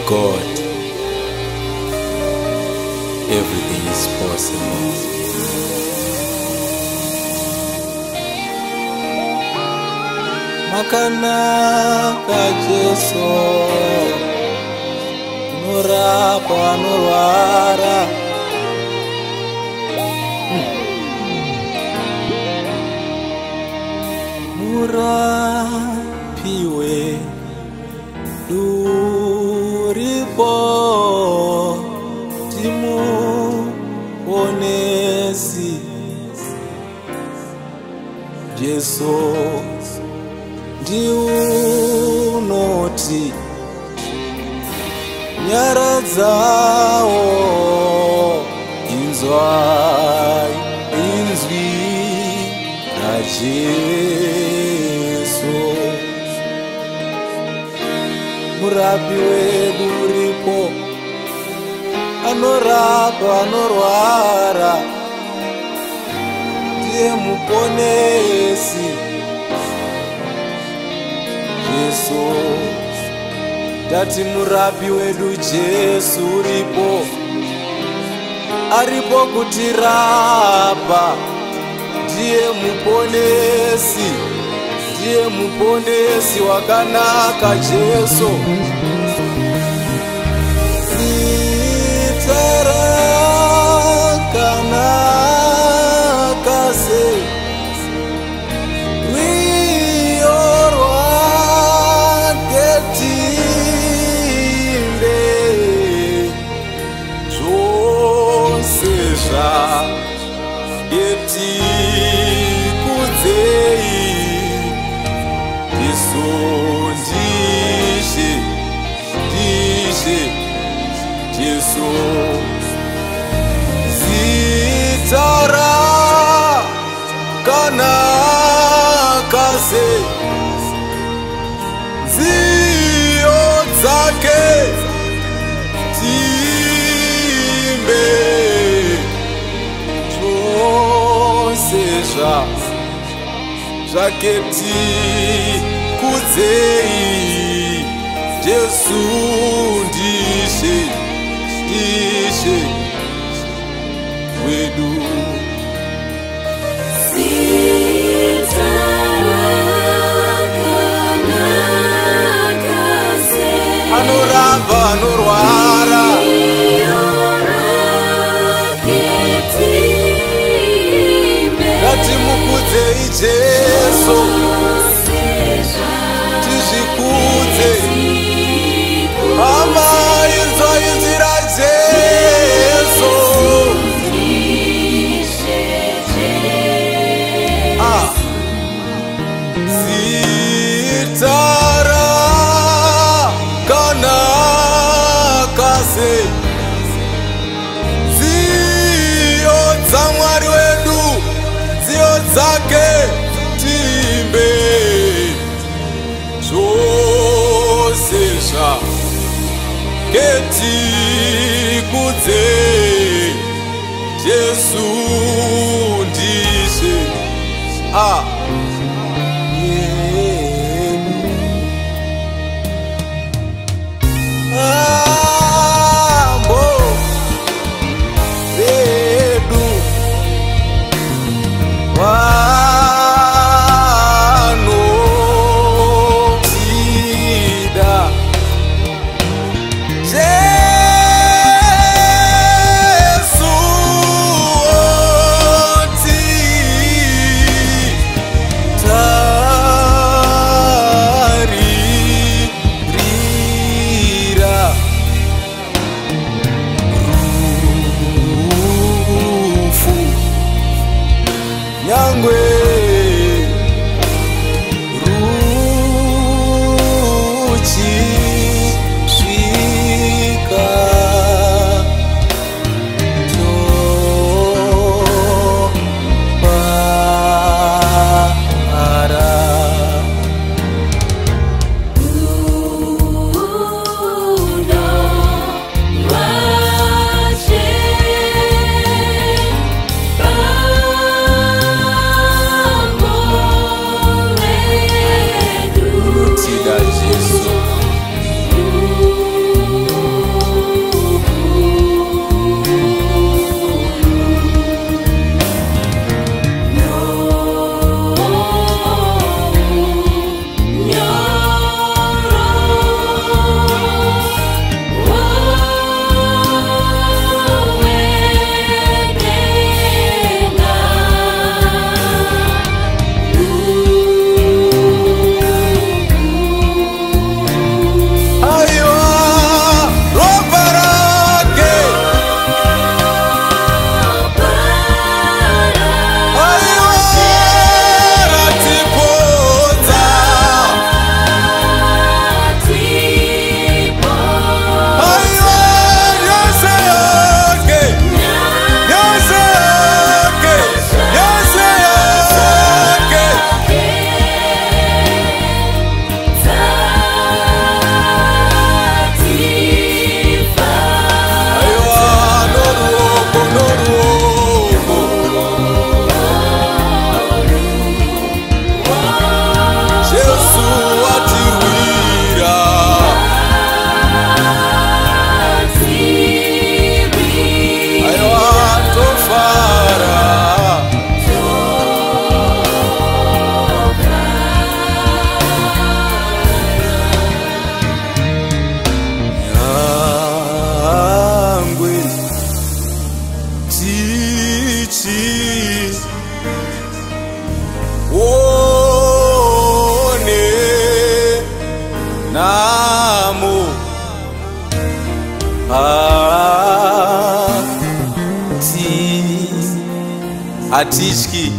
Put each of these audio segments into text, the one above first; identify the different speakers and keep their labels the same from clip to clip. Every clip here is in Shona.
Speaker 1: God, everything is possible. Makanaka Jesu, unorapa anorwara. Murapiwe uripo, timuonesi Jesu ndiunoti nyara dzawo inzwai inzwi raJesu. Murapi wedu uripo, anorapa anorwara, ndiye muponesi Jesu. Tati murapi wedu Jesu uripo, aripo kutirapa, ndiye muponesi, ndiye muponesi wakanaka Jesu. Sitarakanaka se wiorwaketimbe zvosezva getikudzei Jesu ndishe ndishe Jesu. Zitara kanaka se nziyo dzake timbe zvose zvake tikudzei Jesu ndishe ndishe wedu. Anorapa anorwara, ngatimukudzei Jesu, tizvikudze hama inzwa inzwi raJesu. Zitara kanaka se nziyo dzaMwari wedu, nziyo dzake timbe zvose zvake tikudzei Jesu ndishe hatityi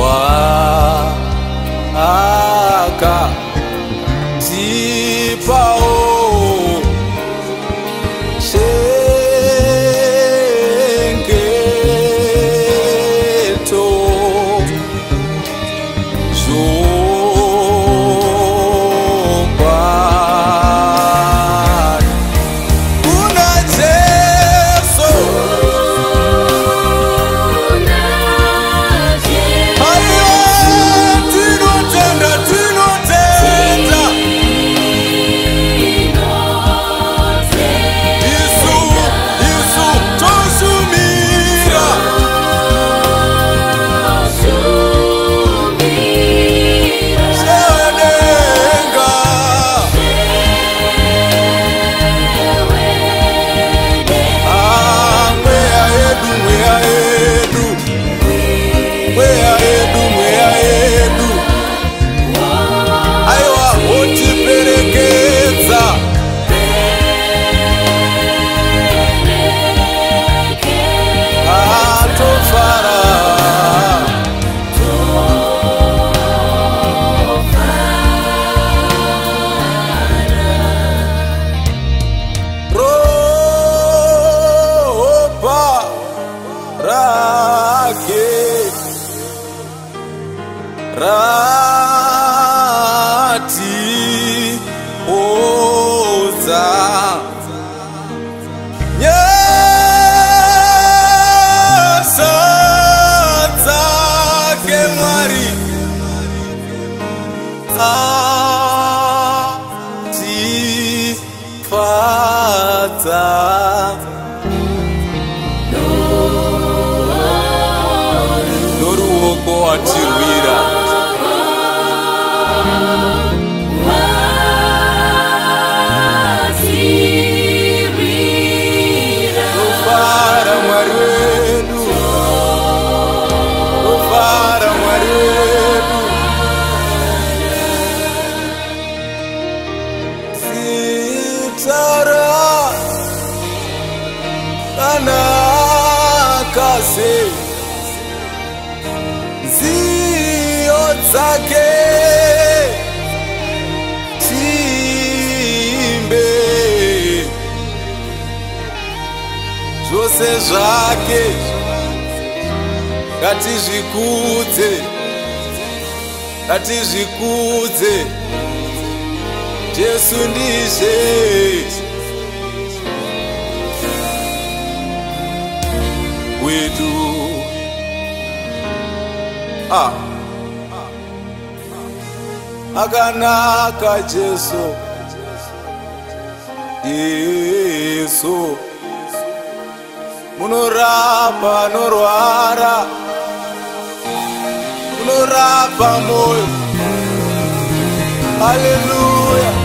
Speaker 1: wakatipawo chengeto zvokwadi kuna Jesu. Rati oza nyasa dzake Mwari atifadza noruoko watirwira Kase nziyo dzake timbe zvose zvake ngatizvikudze ngatizvikudze Jesu ndishe wedu akanaka Jesu Yesu munorapa norwara munorapa moyo haleluya